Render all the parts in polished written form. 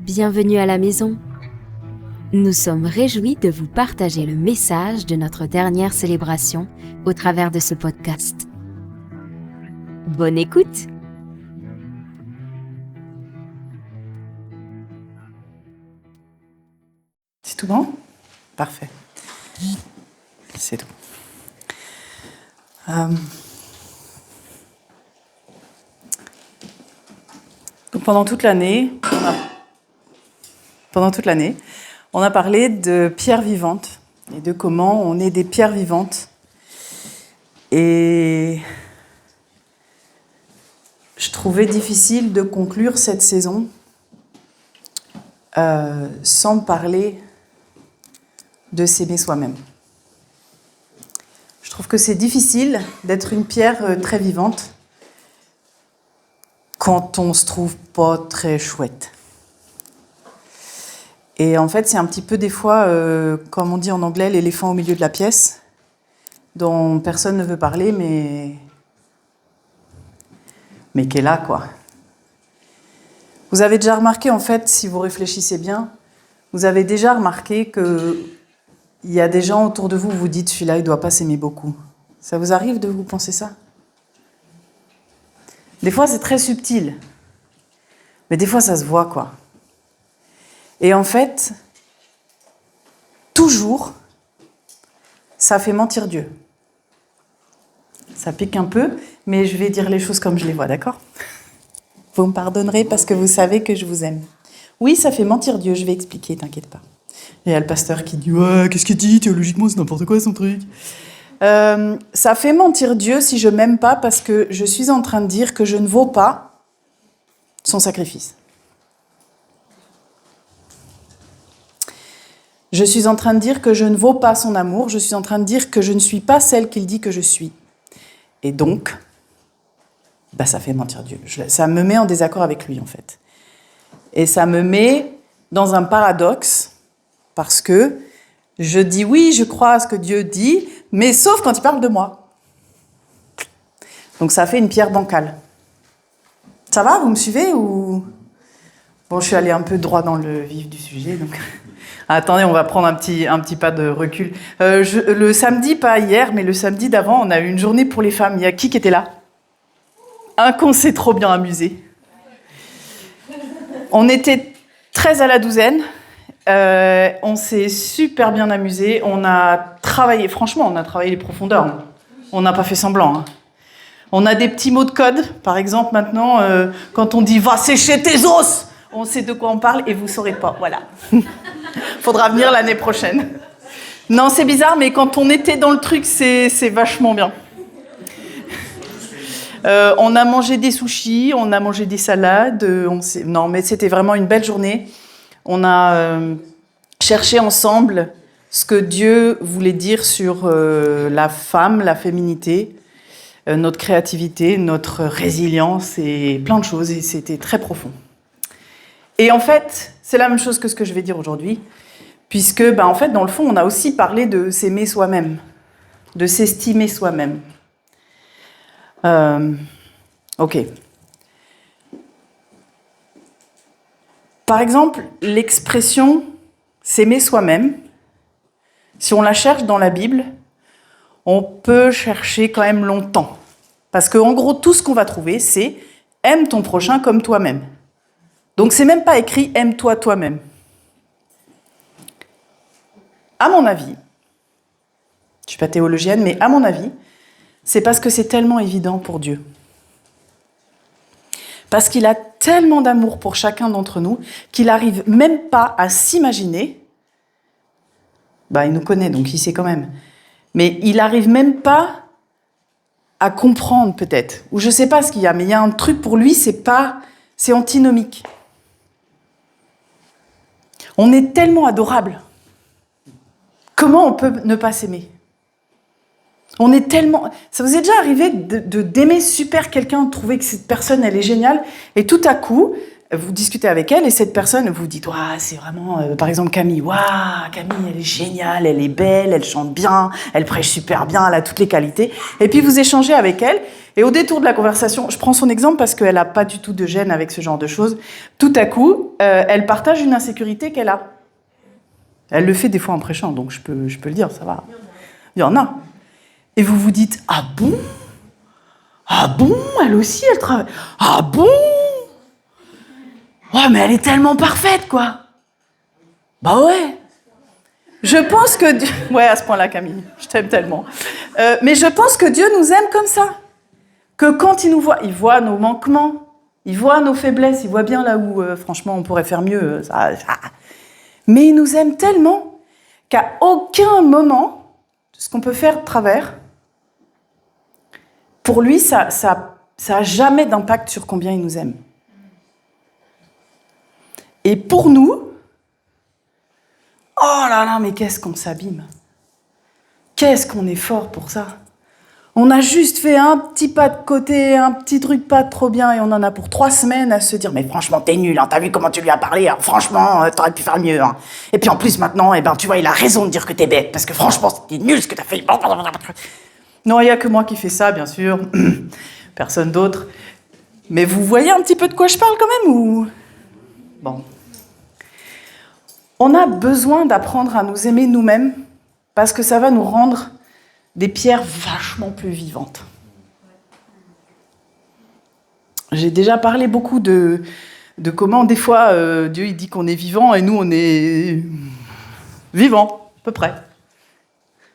Bienvenue à la maison. Nous sommes réjouis de vous partager le message de notre dernière célébration au travers de ce podcast. Bonne écoute! C'est tout bon? Parfait. C'est tout. Donc pendant toute l'année, on a parlé de pierres vivantes et de comment on est des pierres vivantes. Et je trouvais difficile de conclure cette saison sans parler de s'aimer soi-même. Je trouve que c'est difficile d'être une pierre très vivante quand on se trouve pas très chouette. Et en fait, c'est un petit peu des fois, comme on dit en anglais, l'éléphant au milieu de la pièce, dont personne ne veut parler, mais qui est là, quoi. Vous avez déjà remarqué, en fait, si vous réfléchissez bien, vous avez déjà remarqué qu'il y a des gens autour de vous, vous dites, celui-là, il ne doit pas s'aimer beaucoup. Ça vous arrive de vous penser ça? Des fois, c'est très subtil. Mais des fois, ça se voit, quoi. Et en fait, toujours, ça fait mentir Dieu. Ça pique un peu, mais je vais dire les choses comme je les vois, d'accord? Vous me pardonnerez parce que vous savez que je vous aime. Oui, ça fait mentir Dieu, je vais expliquer, t'inquiète pas. Et il y a le pasteur qui dit « Ouais, qu'est-ce qu'il dit? Théologiquement, c'est n'importe quoi son truc. » Ça fait mentir Dieu si je m'aime pas parce que je suis en train de dire que je ne vaux pas son sacrifice. Je suis en train de dire que je ne vaux pas son amour, je suis en train de dire que je ne suis pas celle qu'il dit que je suis. Et donc, ça fait mentir Dieu. Ça me met en désaccord avec lui, en fait. Et ça me met dans un paradoxe, parce que je dis oui, je crois à ce que Dieu dit, mais sauf quand il parle de moi. Donc ça fait une pierre bancale. Ça va, vous me suivez ou... Bon, je suis allée un peu droit dans le vif du sujet, donc... Attendez, on va prendre un petit pas de recul. Le samedi, pas hier, mais le samedi d'avant, on a eu une journée pour les femmes. Il y a qui était là? Qu'on s'est trop bien amusé. On était 13 à la douzaine. On s'est super bien amusé. On a travaillé, franchement, on a travaillé les profondeurs. On n'a pas fait semblant. Hein. On a des petits mots de code. Par exemple, maintenant, quand on dit « va sécher tes os », on sait de quoi on parle et vous ne saurez pas. Voilà. Faudra venir l'année prochaine. Non, c'est bizarre, mais quand on était dans le truc, c'est vachement bien. On a mangé des sushis, on a mangé des salades. Non, mais c'était vraiment une belle journée. On a cherché ensemble ce que Dieu voulait dire sur la femme, la féminité, notre créativité, notre résilience et plein de choses. Et c'était très profond. Et en fait, c'est la même chose que ce que je vais dire aujourd'hui, puisque, en fait, dans le fond, on a aussi parlé de s'aimer soi-même, de s'estimer soi-même. Ok. Par exemple, l'expression « s'aimer soi-même », si on la cherche dans la Bible, on peut chercher quand même longtemps. Parce qu'en gros, tout ce qu'on va trouver, c'est « aime ton prochain comme toi-même ». Donc, c'est même pas écrit « aime-toi toi-même ». À mon avis, je ne suis pas théologienne, mais à mon avis, c'est parce que c'est tellement évident pour Dieu. Parce qu'il a tellement d'amour pour chacun d'entre nous qu'il n'arrive même pas à s'imaginer. Il nous connaît, donc il sait quand même. Mais il n'arrive même pas à comprendre, peut-être. Ou je ne sais pas ce qu'il y a, mais il y a un truc pour lui, c'est antinomique. On est tellement adorable. Comment on peut ne pas s'aimer? On est tellement... Ça vous est déjà arrivé d'aimer super quelqu'un, de trouver que cette personne, elle est géniale, et tout à coup, vous discutez avec elle, et cette personne, vous dites, waouh, c'est vraiment, par exemple, Camille, waouh, Camille, elle est géniale, elle est belle, elle chante bien, elle prêche super bien, elle a toutes les qualités. Et puis vous échangez avec elle, Et au détour de la conversation, je prends son exemple parce qu'elle n'a pas du tout de gêne avec ce genre de choses. Tout à coup, elle partage une insécurité qu'elle a. Elle le fait des fois en prêchant, donc je peux le dire, ça va. Il y en a. Et vous vous dites, ah bon ? Ah bon ? Elle aussi, elle travaille. Ah bon ? Ouais, mais elle est tellement parfaite, quoi. Bah ouais. Je pense que Dieu... Ouais, à ce point-là, Camille, je t'aime tellement. Mais je pense que Dieu nous aime comme ça. Que quand il nous voit, il voit nos manquements, il voit nos faiblesses, il voit bien là où, franchement, on pourrait faire mieux. Mais il nous aime tellement qu'à aucun moment, ce qu'on peut faire de travers, pour lui, ça a jamais d'impact sur combien il nous aime. Et pour nous, oh là là, mais qu'est-ce qu'on s'abîme. Qu'est-ce qu'on est fort pour ça. On a juste fait un petit pas de côté, un petit truc pas trop bien, et on en a pour 3 semaines à se dire « Mais franchement, t'es nul, hein, t'as vu comment tu lui as parlé, hein, franchement, t'aurais pu faire mieux. Hein. Et puis en plus, maintenant, tu vois, il a raison de dire que t'es bête, parce que franchement, c'était nul ce que t'as fait. » Non, il n'y a que moi qui fais ça, bien sûr. Personne d'autre. Mais vous voyez un petit peu de quoi je parle quand même, ou... Bon. On a besoin d'apprendre à nous aimer nous-mêmes, parce que ça va nous rendre des pierres vachement plus vivantes. J'ai déjà parlé beaucoup de comment, des fois, Dieu il dit qu'on est vivant et nous, on est vivants, à peu près.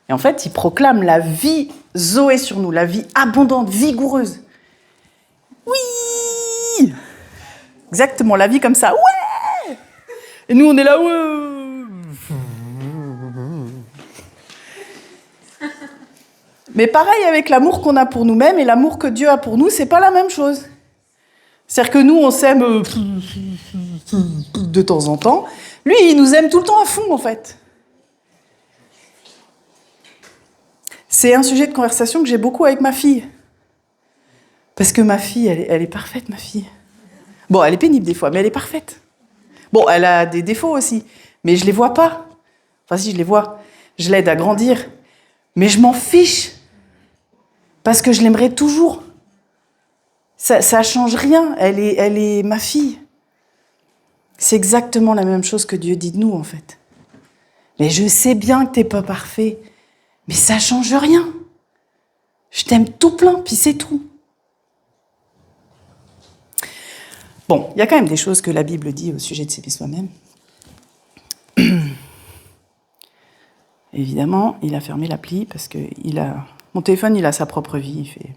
Et en fait, il proclame la vie Zoé sur nous, la vie abondante, vigoureuse. Oui ! Exactement, la vie comme ça, ouais ! Et nous, on est là, ouais ! Mais pareil avec l'amour qu'on a pour nous-mêmes et l'amour que Dieu a pour nous, c'est pas la même chose. C'est-à-dire que nous, on s'aime de temps en temps. Lui, il nous aime tout le temps à fond, en fait. C'est un sujet de conversation que j'ai beaucoup avec ma fille. Parce que ma fille, elle est parfaite, ma fille. Bon, elle est pénible des fois, mais elle est parfaite. Bon, elle a des défauts aussi, mais je les vois pas. Enfin, si, je les vois. Je l'aide à grandir. Mais je m'en fiche. Parce que je l'aimerai toujours. Ça change rien. Elle est ma fille. C'est exactement la même chose que Dieu dit de nous, en fait. Mais je sais bien que t'es pas parfait. Mais ça change rien. Je t'aime tout plein, puis c'est tout. Bon, il y a quand même des choses que la Bible dit au sujet de s'aimer soi-même. Évidemment, il a fermé l'appli parce que mon téléphone, il a sa propre vie. Il fait...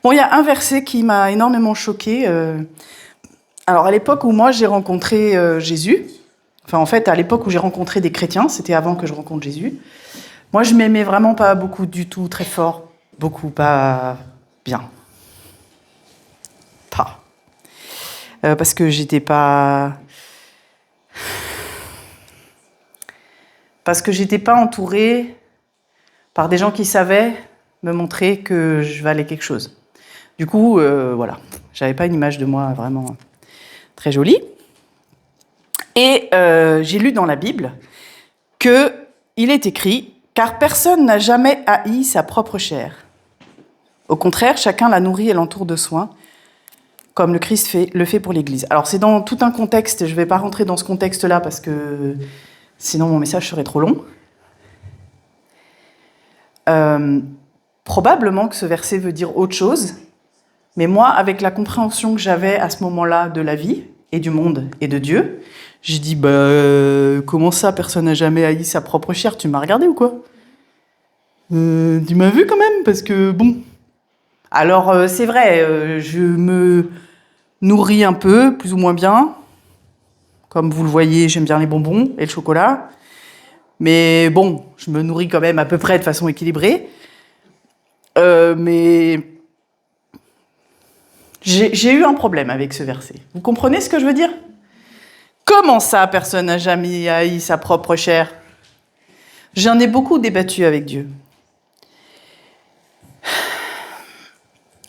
Bon, il y a un verset qui m'a énormément choquée. Alors, à l'époque où moi, j'ai rencontré Jésus, enfin, en fait, à l'époque où j'ai rencontré des chrétiens, c'était avant que je rencontre Jésus, moi, je m'aimais vraiment pas beaucoup du tout, très fort. Beaucoup, pas bien. Pas. Parce que j'étais pas... Parce que j'étais pas entourée par des gens qui savaient me montrer que je valais quelque chose. Du coup, voilà, j'avais pas une image de moi vraiment très jolie. Et j'ai lu dans la Bible qu'il est écrit « Car personne n'a jamais haï sa propre chair. Au contraire, chacun la nourrit et l'entoure de soins, comme le Christ le fait pour l'Église. » Alors, c'est dans tout un contexte, je ne vais pas rentrer dans ce contexte-là parce que sinon mon message serait trop long. Probablement que ce verset veut dire autre chose, mais moi, avec la compréhension que j'avais à ce moment-là de la vie, et du monde, et de Dieu, j'ai dit, comment ça, personne n'a jamais haï sa propre chair, tu m'as regardé ou quoi ? Tu m'as vu quand même, parce que, bon... Alors, c'est vrai, je me nourris un peu, plus ou moins bien. Comme vous le voyez, j'aime bien les bonbons et le chocolat. Mais bon, je me nourris quand même à peu près de façon équilibrée. Mais j'ai eu un problème avec ce verset. Vous comprenez ce que je veux dire ? Comment ça, personne n'a jamais haï sa propre chair ? J'en ai beaucoup débattu avec Dieu.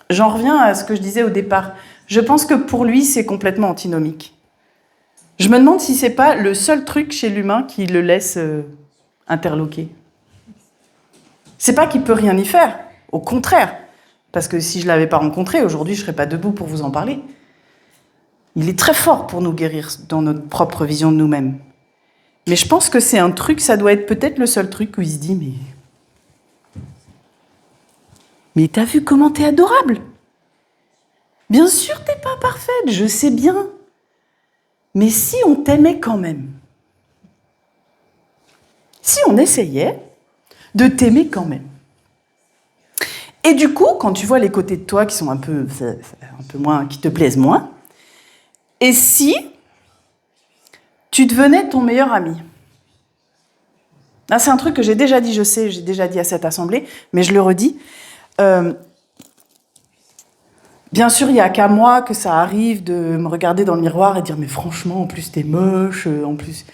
J'en reviens à ce que je disais au départ. Je pense que pour lui, c'est complètement antinomique. Je me demande si c'est pas le seul truc chez l'humain qui le laisse interloqué. C'est pas qu'il peut rien y faire, au contraire. Parce que si je l'avais pas rencontré, aujourd'hui, je serais pas debout pour vous en parler. Il est très fort pour nous guérir dans notre propre vision de nous-mêmes. Mais je pense que c'est un truc, ça doit être peut-être le seul truc où il se dit, mais t'as vu comment t'es adorable? Bien sûr, t'es pas parfaite, je sais bien. Mais si on t'aimait quand même, si on essayait de t'aimer quand même. Et du coup, quand tu vois les côtés de toi qui sont un peu moins, qui te plaisent moins, et si tu devenais ton meilleur ami? Là, c'est un truc que j'ai déjà dit, je sais, j'ai déjà dit à cette assemblée, mais je le redis. Bien sûr, il n'y a qu'à moi que ça arrive de me regarder dans le miroir et dire « Mais franchement, en plus, t'es moche, en plus... »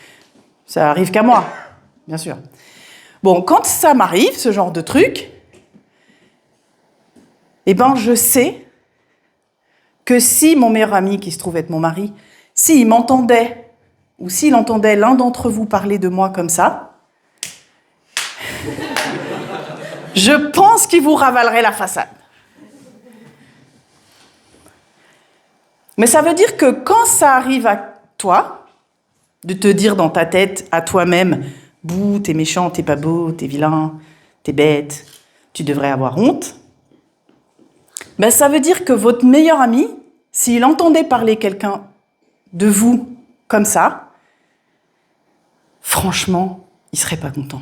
Ça arrive qu'à moi, bien sûr. Bon, quand ça m'arrive, ce genre de truc, eh ben, je sais que si mon meilleur ami, qui se trouve être mon mari, s'il m'entendait, ou s'il entendait l'un d'entre vous parler de moi comme ça, je pense qu'il vous ravalerait la façade. Mais ça veut dire que quand ça arrive à toi, de te dire dans ta tête, à toi-même, « Bouh, t'es méchant, t'es pas beau, t'es vilain, t'es bête, tu devrais avoir honte », ben ça veut dire que votre meilleur ami, s'il entendait parler quelqu'un de vous comme ça, franchement, il serait pas content.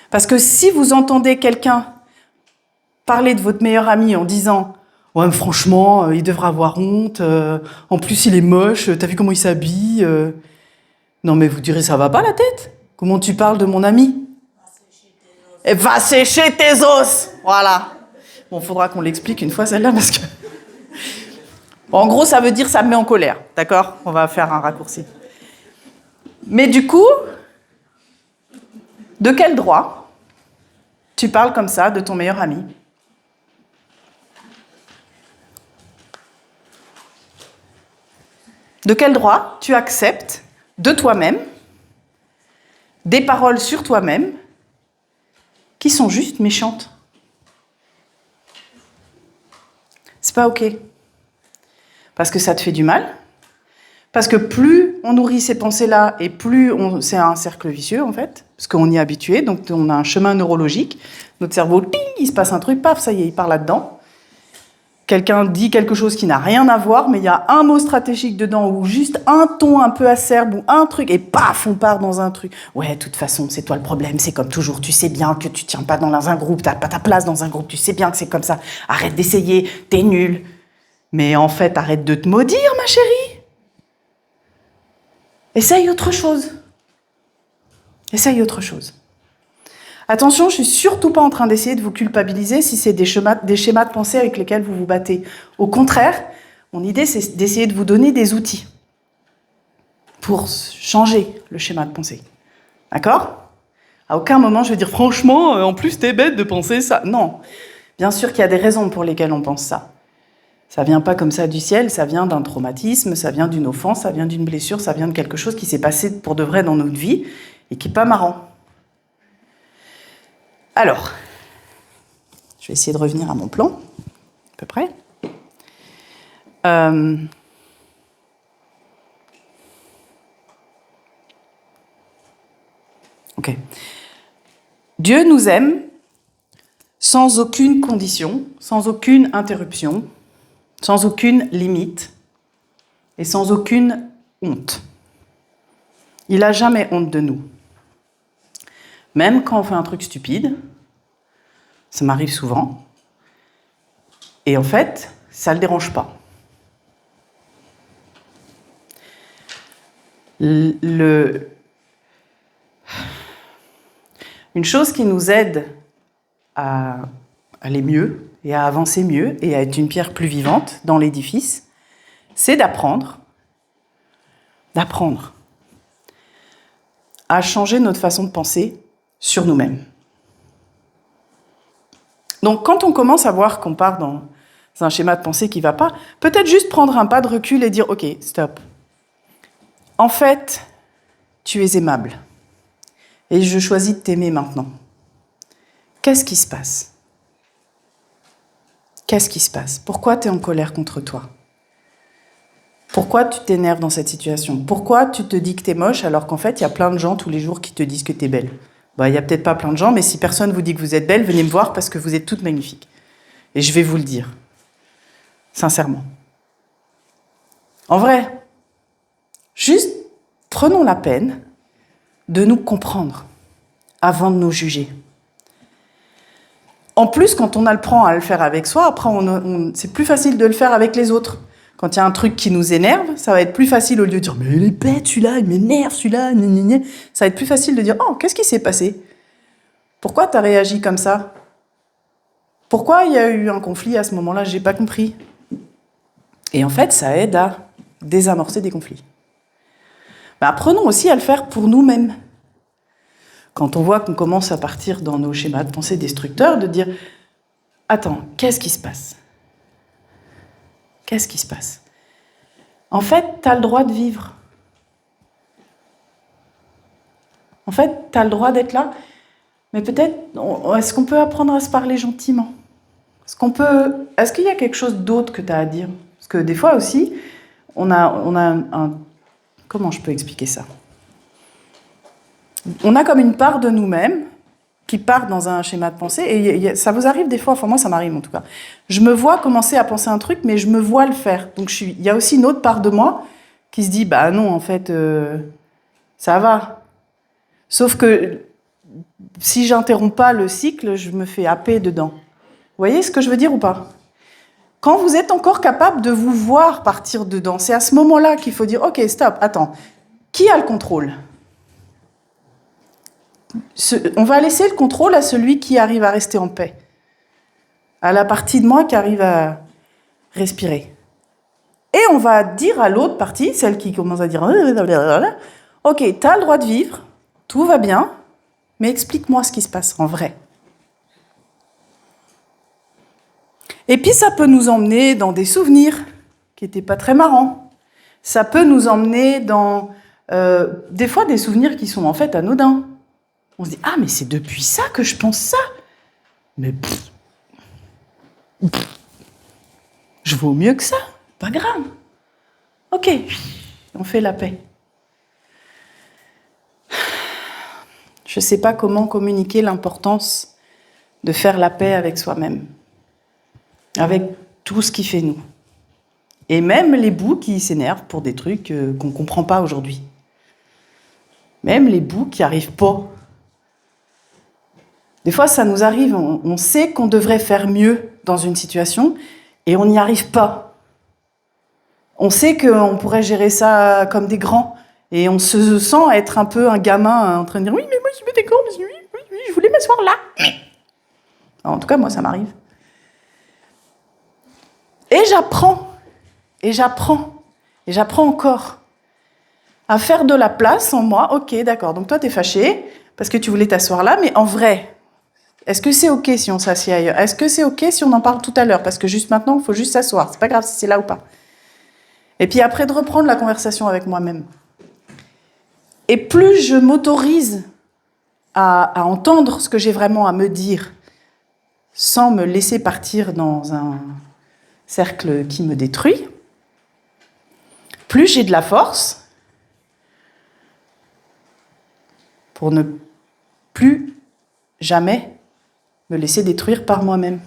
Parce que si vous entendez quelqu'un parler de votre meilleur ami en disant « Ouais, mais franchement, il devrait avoir honte, en plus il est moche, t'as vu comment il s'habille Non mais vous direz « Ça va pas la tête? Comment tu parles de mon ami ?» Et va sécher tes os. Voilà. Bon, faudra qu'on l'explique une fois celle-là parce que... Bon, en gros, ça veut dire ça me met en colère. D'accord? On va faire un raccourci. Mais du coup, de quel droit tu parles comme ça de ton meilleur ami? De quel droit tu acceptes de toi-même des paroles sur toi-même qui sont juste méchantes? C'est pas OK. Parce que ça te fait du mal. Parce que plus on nourrit ces pensées-là et plus c'est un cercle vicieux en fait, parce qu'on y est habitué, donc on a un chemin neurologique. Notre cerveau, il se passe un truc, paf, ça y est, il part là-dedans. Quelqu'un dit quelque chose qui n'a rien à voir, mais il y a un mot stratégique dedans, ou juste un ton un peu acerbe, ou un truc, et paf, on part dans un truc. Ouais, de toute façon, c'est toi le problème, c'est comme toujours, tu sais bien que tu tiens pas dans un groupe, t'as pas ta place dans un groupe, tu sais bien que c'est comme ça, arrête d'essayer, t'es nul. Mais en fait, arrête de te maudire, ma chérie. Essaye autre chose. Essaye autre chose. Attention, je suis surtout pas en train d'essayer de vous culpabiliser si c'est des schémas de pensée avec lesquels vous vous battez. Au contraire, mon idée, c'est d'essayer de vous donner des outils pour changer le schéma de pensée. D'accord? À aucun moment, je vais dire, franchement, en plus, t'es bête de penser ça. Non. Bien sûr qu'il y a des raisons pour lesquelles on pense ça. Ça vient pas comme ça du ciel, ça vient d'un traumatisme, ça vient d'une offense, ça vient d'une blessure, ça vient de quelque chose qui s'est passé pour de vrai dans notre vie et qui est pas marrant. Alors, je vais essayer de revenir à mon plan, à peu près. Ok. Dieu nous aime sans aucune condition, sans aucune interruption, sans aucune limite et sans aucune honte. Il n'a jamais honte de nous. Même quand on fait un truc stupide, ça m'arrive souvent, et en fait, ça ne le dérange pas. Une chose qui nous aide à aller mieux et à avancer mieux et à être une pierre plus vivante dans l'édifice, c'est d'apprendre à changer notre façon de penser sur nous-mêmes. Donc, quand on commence à voir qu'on part dans un schéma de pensée qui ne va pas, peut-être juste prendre un pas de recul et dire « Ok, stop. En fait, tu es aimable. Et je choisis de t'aimer maintenant. Qu'est-ce qui se passe ? Qu'est-ce qui se passe ? Pourquoi tu es en colère contre toi ? Pourquoi tu t'énerves dans cette situation ? Pourquoi tu te dis que t'es moche alors qu'en fait, il y a plein de gens tous les jours qui te disent que t'es belle ? Il y a peut-être pas plein de gens, mais si personne vous dit que vous êtes belle, venez me voir parce que vous êtes toutes magnifiques. Et je vais vous le dire. Sincèrement. En vrai, juste prenons la peine de nous comprendre avant de nous juger. En plus, quand on apprend à le faire avec soi, après, c'est plus facile de le faire avec les autres. Quand il y a un truc qui nous énerve, ça va être plus facile au lieu de dire « Mais il est bête celui-là, il m'énerve celui-là, gna gna gna ». Ça va être plus facile de dire « Oh, qu'est-ce qui s'est passé ? Pourquoi tu as réagi comme ça ? Pourquoi il y a eu un conflit à ce moment-là ? J'ai pas compris. » Et en fait, ça aide à désamorcer des conflits. Apprenons aussi à le faire pour nous-mêmes. Quand on voit qu'on commence à partir dans nos schémas de pensée destructeurs, de dire « Attends, qu'est-ce qui se passe ? Qu'est-ce qui se passe ? En fait, tu as le droit de vivre. En fait, tu as le droit d'être là. Mais peut-être, est-ce qu'on peut apprendre à se parler gentiment ? Est-ce qu'il y a quelque chose d'autre que tu as à dire ? Parce que des fois aussi, on a un... Comment je peux expliquer ça ? On a comme une part de nous-mêmes qui part dans un schéma de pensée, et ça vous arrive des fois, enfin moi ça m'arrive en tout cas. Je me vois commencer à penser un truc, mais je me vois le faire. Donc il y a aussi une autre part de moi qui se dit, bah non, en fait, ça va. Sauf que si j'interromps pas le cycle, je me fais happer dedans. Vous voyez ce que je veux dire ou pas ? Quand vous êtes encore capable de vous voir partir dedans, c'est à ce moment-là qu'il faut dire, ok, stop, attends, qui a le contrôle ? On va laisser le contrôle à celui qui arrive à rester en paix, à la partie de moi qui arrive à respirer. Et on va dire à l'autre partie, celle qui commence à dire « Ok, t'as le droit de vivre, tout va bien, mais explique-moi ce qui se passe en vrai. » Et puis ça peut nous emmener dans des souvenirs qui n'étaient pas très marrants. Ça peut nous emmener dans des fois des souvenirs qui sont en fait anodins. On se dit « Ah, mais c'est depuis ça que je pense ça !» Mais je vaux mieux que ça, pas grave. Ok, on fait la paix. Je ne sais pas comment communiquer l'importance de faire la paix avec soi-même, avec tout ce qui fait nous. Et même les bouts qui s'énervent pour des trucs qu'on ne comprend pas aujourd'hui. Même les bouts qui n'arrivent pas. Des fois, ça nous arrive, on sait qu'on devrait faire mieux dans une situation et on n'y arrive pas. On sait qu'on pourrait gérer ça comme des grands et on se sent être un peu un gamin en train de dire « Oui, mais moi, je me d'accord, oui, je voulais m'asseoir là. » En tout cas, moi, ça m'arrive. Et j'apprends encore à faire de la place en moi. Ok, d'accord, donc toi, t'es fâché parce que tu voulais t'asseoir là, mais en vrai... Est-ce que c'est ok si on s'assied ailleurs ? Est-ce que c'est ok si on en parle tout à l'heure ? Parce que juste maintenant, il faut juste s'asseoir. C'est pas grave si c'est là ou pas. Et puis après, de reprendre la conversation avec moi-même. Et plus je m'autorise à entendre ce que j'ai vraiment à me dire, sans me laisser partir dans un cercle qui me détruit, plus j'ai de la force pour ne plus jamais me laisser détruire par moi-même.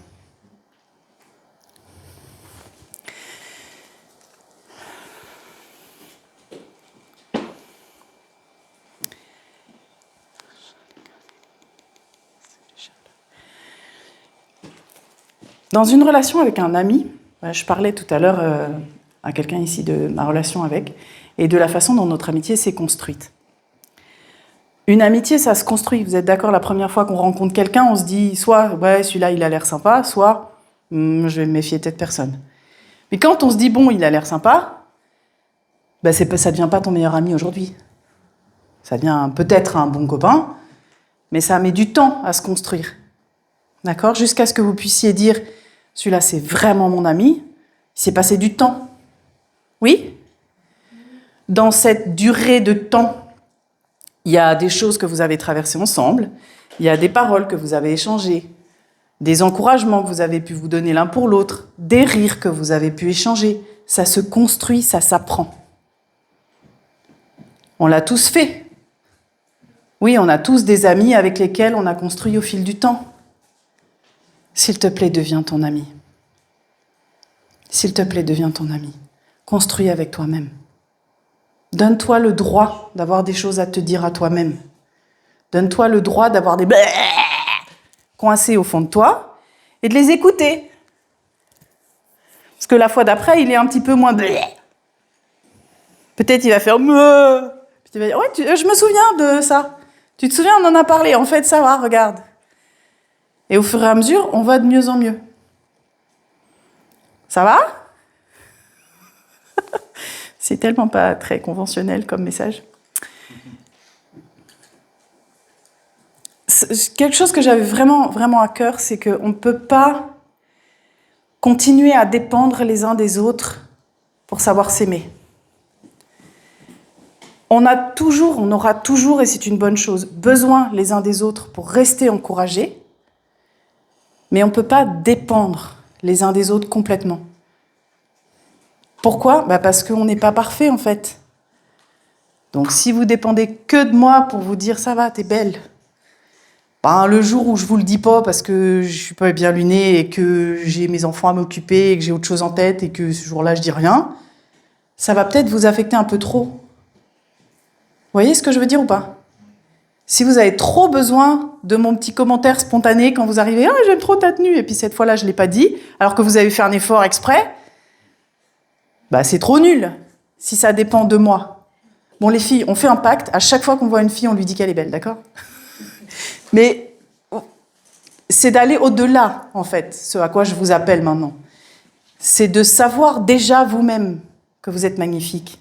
Dans une relation avec un ami, je parlais tout à l'heure à quelqu'un ici de ma relation avec, et de la façon dont notre amitié s'est construite. Une amitié, ça se construit. Vous êtes d'accord, la première fois qu'on rencontre quelqu'un, on se dit soit « ouais, celui-là, il a l'air sympa », soit « je vais me méfier de cette personne ». Mais quand on se dit « bon, il a l'air sympa », ça ne devient pas ton meilleur ami aujourd'hui. Ça devient peut-être un bon copain, mais ça met du temps à se construire. D'accord ? Jusqu'à ce que vous puissiez dire « celui-là, c'est vraiment mon ami », il s'est passé du temps. Oui ? dans cette durée de temps, il y a des choses que vous avez traversées ensemble, il y a des paroles que vous avez échangées, des encouragements que vous avez pu vous donner l'un pour l'autre, des rires que vous avez pu échanger. Ça se construit, ça s'apprend. On l'a tous fait. Oui, on a tous des amis avec lesquels on a construit au fil du temps. S'il te plaît, deviens ton ami. S'il te plaît, deviens ton ami. Construis avec toi-même. Donne-toi le droit d'avoir des choses à te dire à toi-même. Donne-toi le droit d'avoir des coincés au fond de toi et de les écouter. Parce que la fois d'après, il est un petit peu moins peut-être il va faire puis tu vas dire, ouais, je me souviens de ça. Tu te souviens, on en a parlé. En fait, ça va, regarde. Et au fur et à mesure, on va de mieux en mieux. Ça va? C'est tellement pas très conventionnel comme message. Quelque chose que j'avais vraiment, vraiment à cœur, c'est qu'on ne peut pas continuer à dépendre les uns des autres pour savoir s'aimer. On aura toujours, et c'est une bonne chose, besoin les uns des autres pour rester encouragés, mais on ne peut pas dépendre les uns des autres complètement. Pourquoi ? Parce qu'on n'est pas parfait, en fait. Donc, si vous dépendez que de moi pour vous dire « ça va, t'es belle », le jour où je vous le dis pas parce que je suis pas bien lunée et que j'ai mes enfants à m'occuper et que j'ai autre chose en tête et que ce jour-là, je dis rien, ça va peut-être vous affecter un peu trop. Vous voyez ce que je veux dire ou pas ? Si vous avez trop besoin de mon petit commentaire spontané quand vous arrivez « Ah, j'aime trop ta tenue » et puis cette fois-là, je l'ai pas dit, alors que vous avez fait un effort exprès, c'est trop nul si ça dépend de moi. Bon, les filles, on fait un pacte. À chaque fois qu'on voit une fille, on lui dit qu'elle est belle, d'accord ? Mais c'est d'aller au-delà, en fait, ce à quoi je vous appelle maintenant. C'est de savoir déjà vous-même que vous êtes magnifique.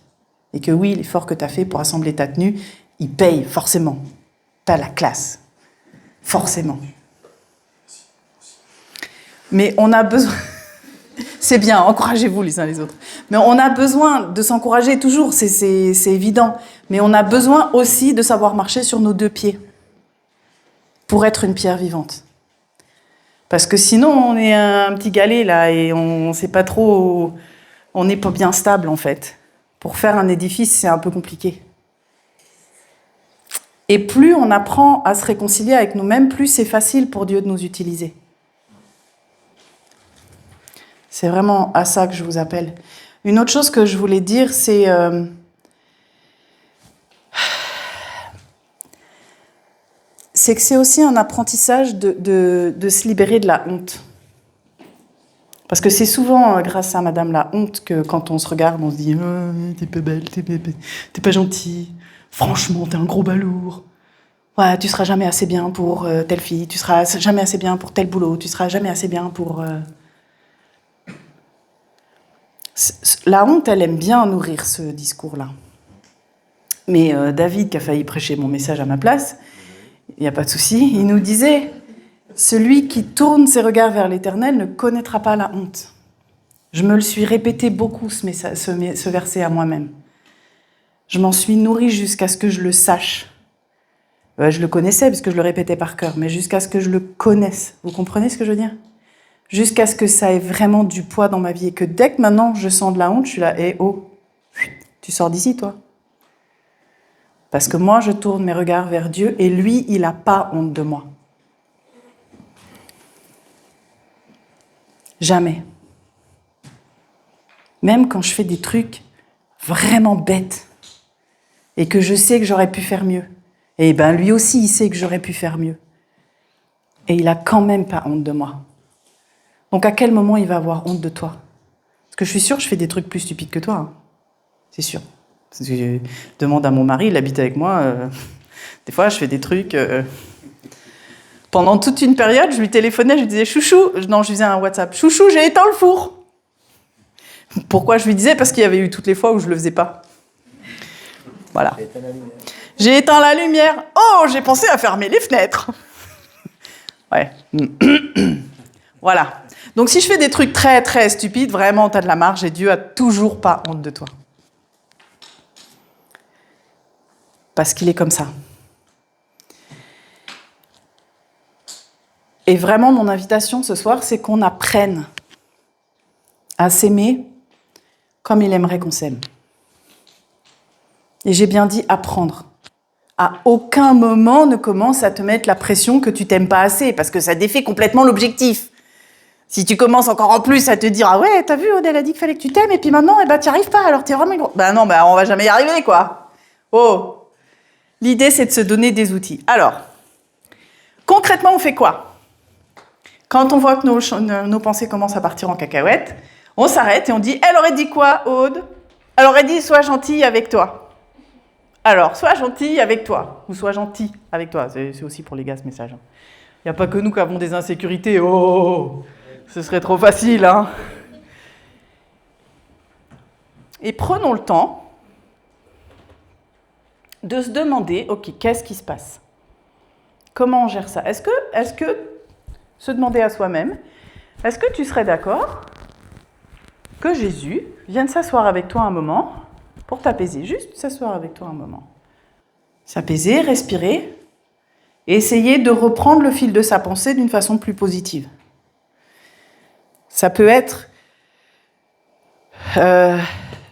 Et que oui, l'effort que tu as fait pour assembler ta tenue, il paye, forcément. Tu as la classe. Forcément. Mais on a besoin... C'est bien, encouragez-vous les uns les autres. Mais on a besoin de s'encourager toujours, c'est évident. Mais on a besoin aussi de savoir marcher sur nos deux pieds pour être une pierre vivante. Parce que sinon, on est un petit galet, là, et on ne sait pas trop... On n'est pas bien stable, en fait. Pour faire un édifice, c'est un peu compliqué. Et plus on apprend à se réconcilier avec nous-mêmes, plus c'est facile pour Dieu de nous utiliser. C'est vraiment à ça que je vous appelle. Une autre chose que je voulais dire, c'est... c'est que c'est aussi un apprentissage de se libérer de la honte. Parce que c'est souvent grâce à Madame la honte que quand on se regarde, on se dit « T'es pas belle, t'es pas gentille, franchement, t'es un gros balourd. Ouais, tu seras jamais assez bien pour telle fille, tu seras jamais assez bien pour tel boulot, tu seras jamais assez bien pour... La honte, elle aime bien nourrir ce discours-là. Mais David, qui a failli prêcher mon message à ma place, il n'y a pas de souci, il nous disait « Celui qui tourne ses regards vers l'Éternel ne connaîtra pas la honte ». Je me le suis répété beaucoup, ce verset à moi-même. Je m'en suis nourrie jusqu'à ce que je le sache. Je le connaissais, parce que je le répétais par cœur, mais jusqu'à ce que je le connaisse. Vous comprenez ce que je veux dire ? Jusqu'à ce que ça ait vraiment du poids dans ma vie. Et que dès que maintenant je sens de la honte, je suis là, tu sors d'ici, toi. Parce que moi, je tourne mes regards vers Dieu et lui, il n'a pas honte de moi. Jamais. Même quand je fais des trucs vraiment bêtes et que je sais que j'aurais pu faire mieux. Et lui aussi, il sait que j'aurais pu faire mieux. Et il n'a quand même pas honte de moi. Donc à quel moment il va avoir honte de toi ? Parce que je suis sûre que je fais des trucs plus stupides que toi. Hein. C'est sûr. Parce que je demande à mon mari, il habite avec moi. Des fois, je fais des trucs... Pendant toute une période, je lui téléphonais, je lui disais « Chouchou !» Non, je lui disais un WhatsApp « Chouchou, j'ai éteint le four !» Pourquoi je lui disais ? Parce qu'il y avait eu toutes les fois où je ne le faisais pas. Voilà. J'ai éteint la lumière. Oh, j'ai pensé à fermer les fenêtres. Ouais. Voilà. Donc si je fais des trucs très, très stupides, vraiment, t'as de la marge et Dieu a toujours pas honte de toi. parce qu'il est comme ça. Et vraiment, mon invitation ce soir, c'est qu'on apprenne à s'aimer comme il aimerait qu'on s'aime. Et j'ai bien dit apprendre. À aucun moment ne commence à te mettre la pression que tu t'aimes pas assez, parce que ça défait complètement l'objectif. Si tu commences encore en plus à te dire « Ah ouais, t'as vu, Aude, elle a dit qu'il fallait que tu t'aimes, et puis maintenant, t'y arrives pas, alors t'es vraiment gros. » Ben non, on va jamais y arriver, quoi. Oh. L'idée, c'est de se donner des outils. Alors, concrètement, on fait quoi ? Quand on voit que nos pensées commencent à partir en cacahuète, on s'arrête et on dit « Elle aurait dit quoi, Aude ? Elle aurait dit « Sois gentille avec toi. » Alors, sois gentille avec toi, ou sois gentil avec toi. C'est aussi pour les gars, ce message. Il n'y a pas que nous qui avons des insécurités. Oh, ce serait trop facile, hein. Et prenons le temps de se demander, ok, qu'est-ce qui se passe ? Comment on gère ça ? Est-ce que se demander à soi-même, est-ce que tu serais d'accord que Jésus vienne s'asseoir avec toi un moment pour t'apaiser, juste s'asseoir avec toi un moment. S'apaiser, respirer, et essayer de reprendre le fil de sa pensée d'une façon plus positive. Ça peut être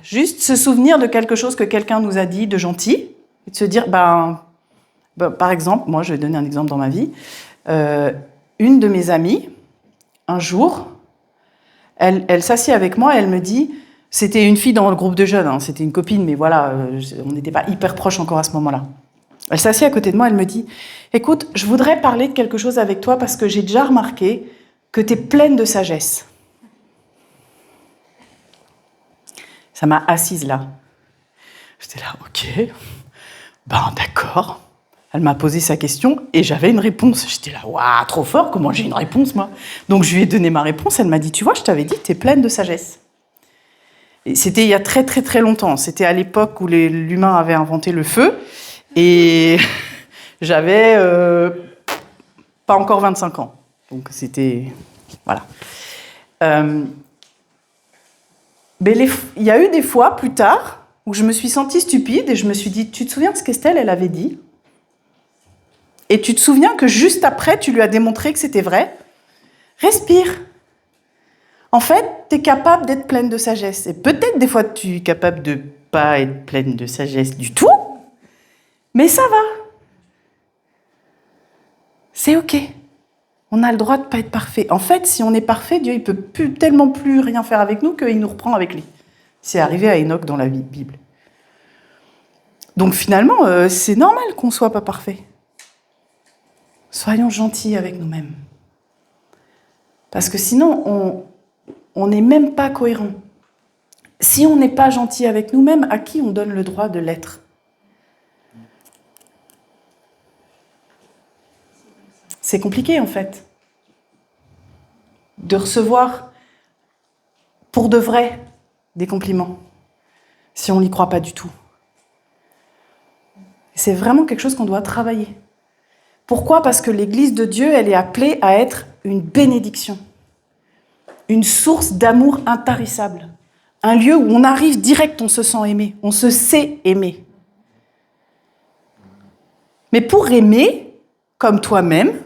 juste se souvenir de quelque chose que quelqu'un nous a dit de gentil, et de se dire, par exemple, moi je vais donner un exemple dans ma vie, une de mes amies, un jour, elle s'assied avec moi et elle me dit, c'était une fille dans le groupe de jeunes, hein, c'était une copine, mais voilà, on n'était pas hyper proches encore à ce moment-là. Elle s'assied à côté de moi, elle me dit, écoute, je voudrais parler de quelque chose avec toi parce que j'ai déjà remarqué que tu es pleine de sagesse. Ça m'a assise là. J'étais là, ok, d'accord. Elle m'a posé sa question et j'avais une réponse. J'étais là, waouh, trop fort, comment j'ai une réponse, moi ? Donc je lui ai donné ma réponse, elle m'a dit, tu vois, je t'avais dit, tu es pleine de sagesse. Et c'était il y a très très très longtemps, c'était à l'époque où l'humain avait inventé le feu et j'avais pas encore 25 ans. Donc c'était... Voilà. Mais il y a eu des fois, plus tard, où je me suis sentie stupide et je me suis dit, tu te souviens de ce qu'Estelle, elle avait dit ? Et tu te souviens que juste après, tu lui as démontré que c'était vrai ? Respire. En fait, tu es capable d'être pleine de sagesse. Et peut-être des fois, tu es capable de pas être pleine de sagesse du tout, mais ça va. C'est OK. On a le droit de pas être parfait. En fait, si on est parfait, Dieu, il peut tellement plus rien faire avec nous qu'il nous reprend avec lui. C'est arrivé à Enoch dans la Bible. Donc finalement, c'est normal qu'on soit pas parfait. Soyons gentils avec nous-mêmes. Parce que sinon, on n'est même pas cohérent. Si on n'est pas gentil avec nous-mêmes, à qui on donne le droit de l'être ? C'est compliqué, en fait, de recevoir pour de vrai des compliments, si on n'y croit pas du tout. C'est vraiment quelque chose qu'on doit travailler. Pourquoi ? Parce que l'Église de Dieu, elle est appelée à être une bénédiction, une source d'amour intarissable, un lieu où on arrive direct, on se sent aimé, on se sait aimer. Mais pour aimer, comme toi-même,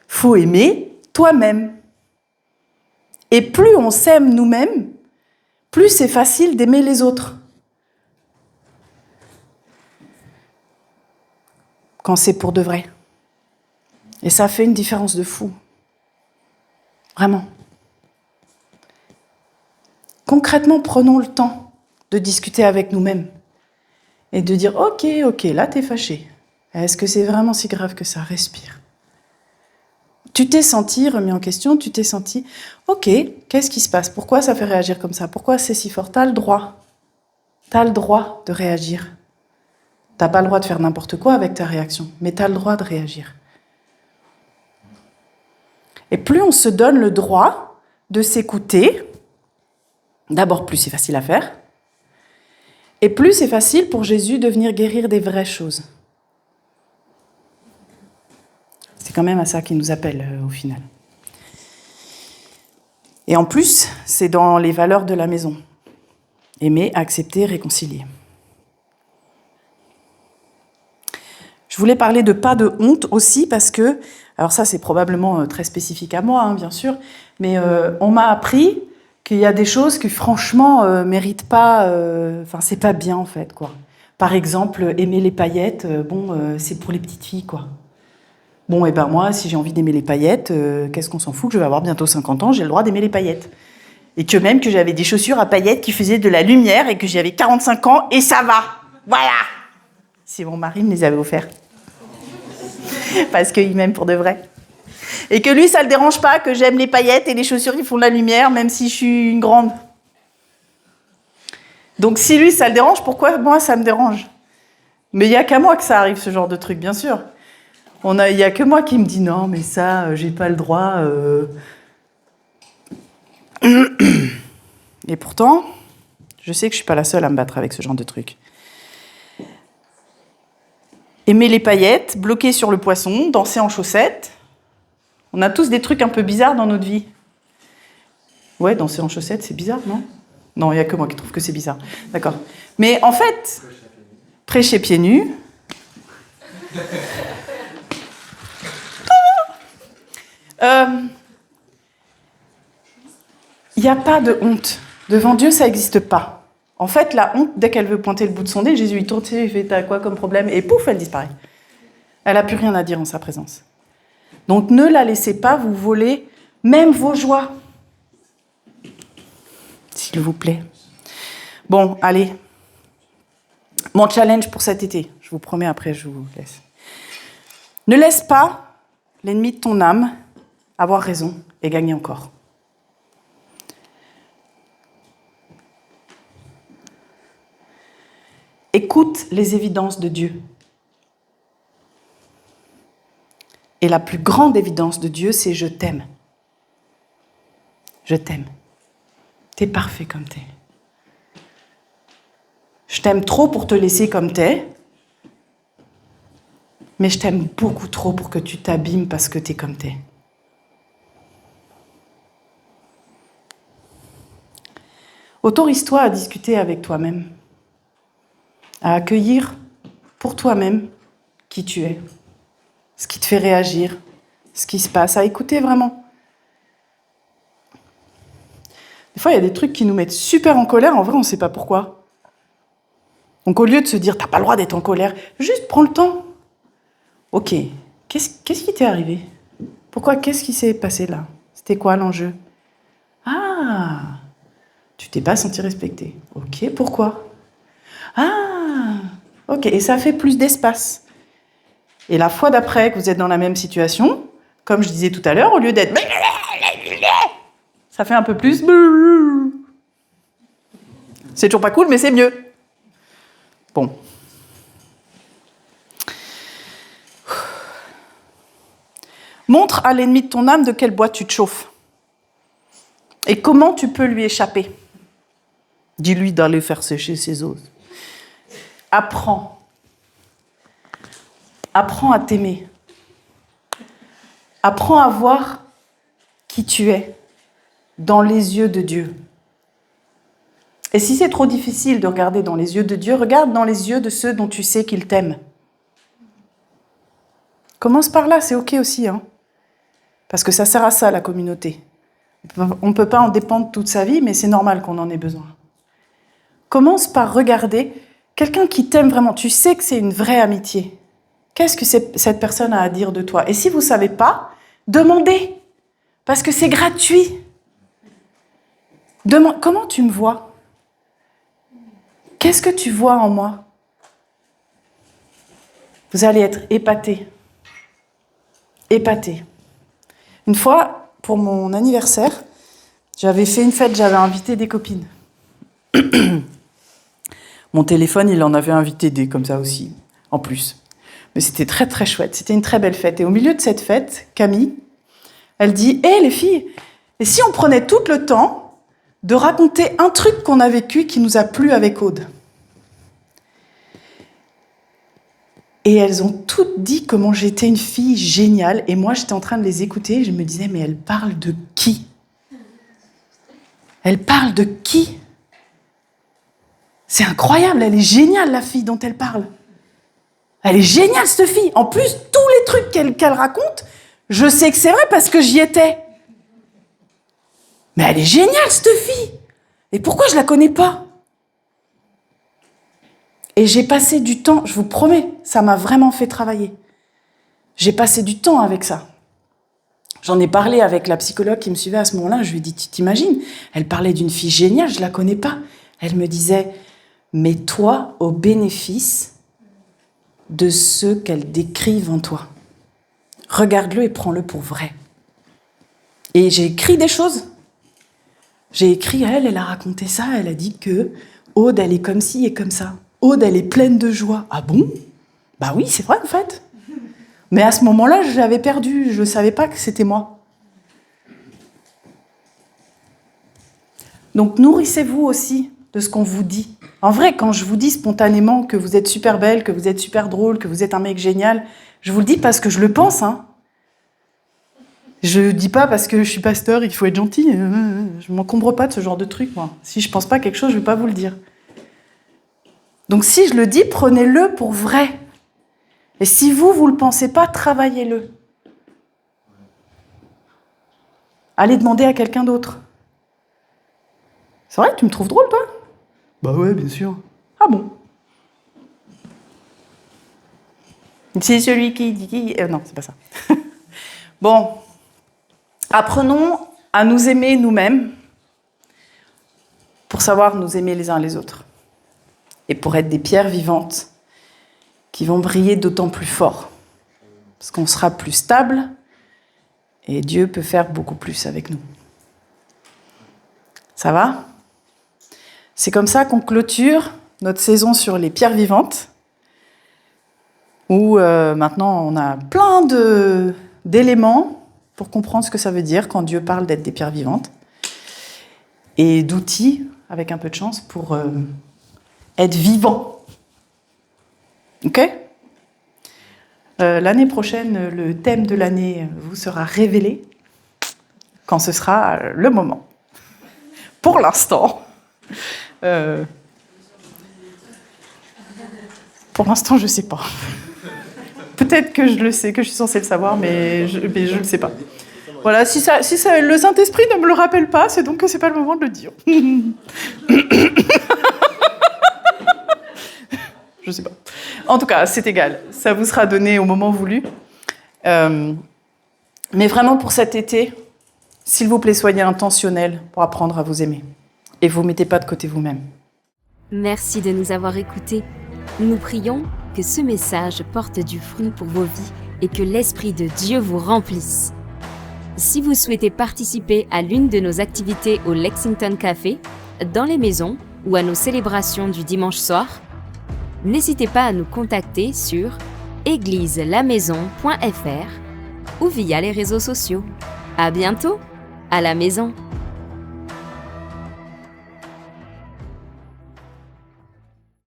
faut aimer toi-même. Et plus on s'aime nous-mêmes, plus c'est facile d'aimer les autres. Quand c'est pour de vrai. Et ça fait une différence de fou. Vraiment. Concrètement, prenons le temps de discuter avec nous-mêmes et de dire « Ok, là t'es fâché. Est-ce que c'est vraiment si grave que ça ? Respire. » Tu t'es senti remis en question, tu t'es senti « Ok, qu'est-ce qui se passe ? Pourquoi ça fait réagir comme ça ? Pourquoi c'est si fort ? T'as le droit. T'as le droit de réagir. T'as pas le droit de faire n'importe quoi avec ta réaction, mais t'as le droit de réagir. » Et plus on se donne le droit de s'écouter, d'abord plus c'est facile à faire, et plus c'est facile pour Jésus de venir guérir des vraies choses. C'est quand même à ça qu'il nous appelle au final. Et en plus, c'est dans les valeurs de la maison. Aimer, accepter, réconcilier. Je voulais parler de pas de honte aussi parce que, alors ça c'est probablement très spécifique à moi, hein, bien sûr, mais on m'a appris qu'il y a des choses qui franchement méritent pas, enfin c'est pas bien en fait, quoi. Par exemple, aimer les paillettes, c'est pour les petites filles, quoi. Bon, et ben moi, si j'ai envie d'aimer les paillettes, qu'est-ce qu'on s'en fout que je vais avoir bientôt 50 ans, j'ai le droit d'aimer les paillettes. Et que même que j'avais des chaussures à paillettes qui faisaient de la lumière et que j'avais 45 ans, et ça va. Voilà. Si mon mari me les avait offerts. Parce qu'il m'aime pour de vrai. Et que lui, ça le dérange pas que j'aime les paillettes et les chaussures qui font de la lumière, même si je suis une grande. Donc si lui, ça le dérange, pourquoi moi, ça me dérange? Mais il n'y a qu'à moi que ça arrive, ce genre de truc, bien sûr. Il n'y a que moi qui me dit non, mais ça, j'ai pas le droit. Et pourtant, je sais que je suis pas la seule à me battre avec ce genre de truc. Aimer les paillettes, bloquer sur le poisson, danser en chaussettes. On a tous des trucs un peu bizarres dans notre vie. Ouais, danser en chaussettes, c'est bizarre, non? Non, il n'y a que moi qui trouve que c'est bizarre. D'accord. Mais en fait, prêcher pieds nus. Il n'y a pas de honte. Devant Dieu, ça n'existe pas. En fait, la honte, dès qu'elle veut pointer le bout de son nez, Jésus, il tourne, il fait « t'as quoi comme problème ?» et pouf, elle disparaît. Elle n'a plus rien à dire en sa présence. Donc ne la laissez pas vous voler même vos joies. S'il vous plaît. Bon, allez. Mon challenge pour cet été, je vous promets, après je vous laisse. Ne laisse pas l'ennemi de ton âme avoir raison et gagner encore. Écoute les évidences de Dieu. Et la plus grande évidence de Dieu, c'est « je t'aime ». Je t'aime. T'es parfait comme t'es. Je t'aime trop pour te laisser comme t'es, mais je t'aime beaucoup trop pour que tu t'abîmes parce que t'es comme t'es. Autorise-toi à discuter avec toi-même, à accueillir pour toi-même qui tu es, ce qui te fait réagir, ce qui se passe, à écouter vraiment. Des fois, il y a des trucs qui nous mettent super en colère, en vrai, on ne sait pas pourquoi. Donc au lieu de se dire « t'as pas le droit d'être en colère », juste prends le temps. Ok, qu'est-ce qui t'est arrivé? Pourquoi? Qu'est-ce qui s'est passé là? C'était quoi l'enjeu? Ah, tu t'es pas senti respecté. Ok, pourquoi? Ah, ok, et ça fait plus d'espace. Et la fois d'après que vous êtes dans la même situation, comme je disais tout à l'heure, au lieu d'être... ça fait un peu plus... C'est toujours pas cool, mais c'est mieux. Bon. Montre à l'ennemi de ton âme de quel bois tu te chauffes. Et comment tu peux lui échapper. Dis-lui d'aller faire sécher ses os. Apprends. Apprends à t'aimer. Apprends à voir qui tu es dans les yeux de Dieu. Et si c'est trop difficile de regarder dans les yeux de Dieu, regarde dans les yeux de ceux dont tu sais qu'ils t'aiment. Commence par là, c'est ok aussi, hein. Parce que ça sert à ça, la communauté. On ne peut pas en dépendre toute sa vie, mais c'est normal qu'on en ait besoin. Commence par regarder quelqu'un qui t'aime vraiment. Tu sais que c'est une vraie amitié. Qu'est-ce que cette personne a à dire de toi? Et si vous ne savez pas, demandez. Parce que c'est gratuit. Comment tu me vois? Qu'est-ce que tu vois en moi? Vous allez être épatés. Épatés. Une fois, pour mon anniversaire, j'avais fait une fête, j'avais invité des copines. Mon téléphone, il en avait invité des comme ça aussi, en plus. Mais c'était très très chouette, c'était une très belle fête. Et au milieu de cette fête, Camille, elle dit « Hé les filles, et si on prenait tout le temps de raconter un truc qu'on a vécu qui nous a plu avec Aude ?» Et elles ont toutes dit comment j'étais une fille géniale. Et moi, j'étais en train de les écouter et je me disais, mais elle parle de qui? Elle parle de qui? C'est incroyable, elle est géniale, la fille dont elle parle. Elle est géniale, cette fille. En plus, tous les trucs qu'elle raconte, je sais que c'est vrai parce que j'y étais. Mais elle est géniale, cette fille. Et pourquoi je la connais pas ? Et j'ai passé du temps, je vous promets, ça m'a vraiment fait travailler. J'ai passé du temps avec ça. J'en ai parlé avec la psychologue qui me suivait à ce moment-là. Je lui ai dit, tu t'imagines ? Elle parlait d'une fille géniale, je la connais pas. Elle me disait, mets-toi au bénéfice de ce qu'elle décrive en toi. Regarde-le et prends-le pour vrai. Et j'ai écrit des choses. J'ai écrit, elle a raconté ça, elle a dit que Aude, elle est comme ci et comme ça. Aude, elle est pleine de joie. Ah bon ? Bah oui, c'est vrai en fait. Mais à ce moment-là, je l'avais perdu, je ne savais pas que c'était moi. Donc nourrissez-vous aussi de ce qu'on vous dit. En vrai, quand je vous dis spontanément que vous êtes super belle, que vous êtes super drôle, que vous êtes un mec génial, je vous le dis parce que je le pense. Je ne dis pas parce que je suis pasteur et qu'il faut être gentil. Je ne m'encombre pas de ce genre de truc, moi. Si je ne pense pas à quelque chose, je ne vais pas vous le dire. Donc si je le dis, prenez-le pour vrai. Et si vous ne le pensez pas, travaillez-le. Allez demander à quelqu'un d'autre. C'est vrai, tu me trouves drôle, toi ? Bah ouais, bien sûr. Ah bon ? C'est celui qui dit... non, c'est pas ça. Bon, apprenons à nous aimer nous-mêmes pour savoir nous aimer les uns les autres. Et pour être des pierres vivantes qui vont briller d'autant plus fort. Parce qu'on sera plus stable et Dieu peut faire beaucoup plus avec nous. Ça va ? C'est comme ça qu'on clôture notre saison sur les pierres vivantes, où maintenant on a plein d'éléments pour comprendre ce que ça veut dire quand Dieu parle d'être des pierres vivantes, et d'outils, avec un peu de chance, pour être vivant. Ok ? L'année prochaine, le thème de l'année vous sera révélé quand ce sera le moment. Pour l'instant, je ne sais pas. Peut-être que je le sais, que je suis censée le savoir, mais je ne le sais pas. Voilà, si le Saint-Esprit ne me le rappelle pas, c'est donc que ce n'est pas le moment de le dire. Je ne sais pas. En tout cas, c'est égal. Ça vous sera donné au moment voulu. Mais vraiment, pour cet été, s'il vous plaît, soyez intentionnels pour apprendre à vous aimer. Et vous ne mettez pas de côté vous-même. Merci de nous avoir écoutés. Nous prions que ce message porte du fruit pour vos vies et que l'Esprit de Dieu vous remplisse. Si vous souhaitez participer à l'une de nos activités au Lexington Café, dans les maisons ou à nos célébrations du dimanche soir, n'hésitez pas à nous contacter sur égliselamaison.fr ou via les réseaux sociaux. À bientôt, à la maison.